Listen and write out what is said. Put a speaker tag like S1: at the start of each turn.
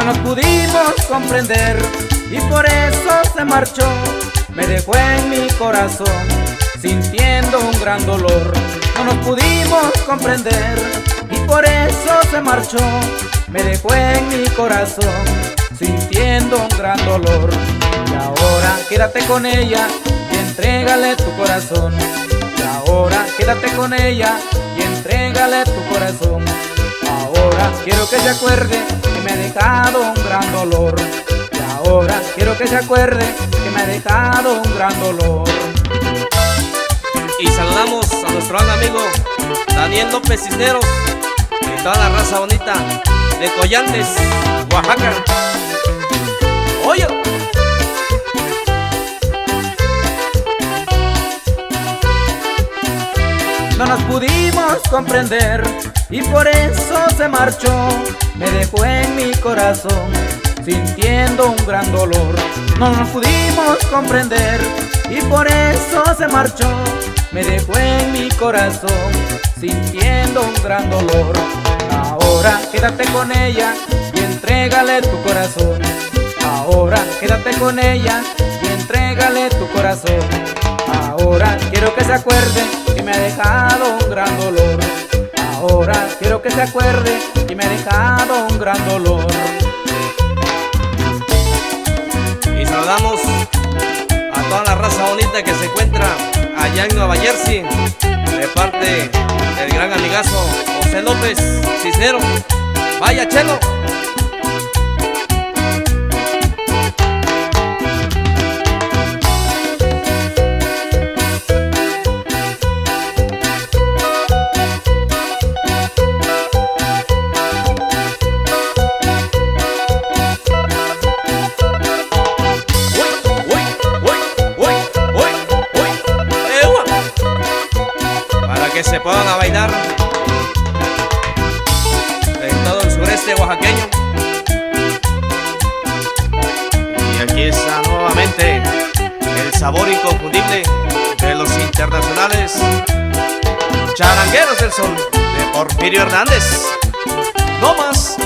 S1: nos pudimos comprender y por eso se marchó. Me dejó en mi corazón sintiendo un gran dolor. No nos pudimos comprender y por eso se marchó. Me dejó en mi corazón sintiendo un gran dolor. Y ahora quédate con ella y entrégale tu corazón. Y ahora quédate con ella y entrégale tu corazón. Ahora quiero que se acuerde que me ha dejado un gran dolor. Y ahora quiero que se acuerde que me ha dejado un gran dolor.
S2: Y saludamos a nuestro gran amigo Daniel López Cisneros y toda la raza bonita de Collantes, Oaxaca. ¡Oye!
S1: No nos pudimos comprender y por eso se marchó. Me dejó en mi corazón sintiendo un gran dolor. No nos pudimos comprender y por eso se marchó. Me dejó en mi corazón sintiendo un gran dolor. Ahora quédate con ella y entrégale tu corazón. Ahora quédate con ella y entrégale tu corazón. Ahora quiero que se acuerde que me ha dejado un gran dolor. Ahora quiero que se acuerde que me ha dejado un gran dolor.
S2: Y saludamos a toda la raza bonita que se encuentra allá en Nueva Jersey, de parte del gran amigazo José López Cisneros. ¡Vaya, Chelo! Que se puedan a bailar en todo el sureste oaxaqueño. Y aquí está nuevamente el sabor inconfundible de los internacionales Charangueros del Sol de Porfirio Hernández. No más.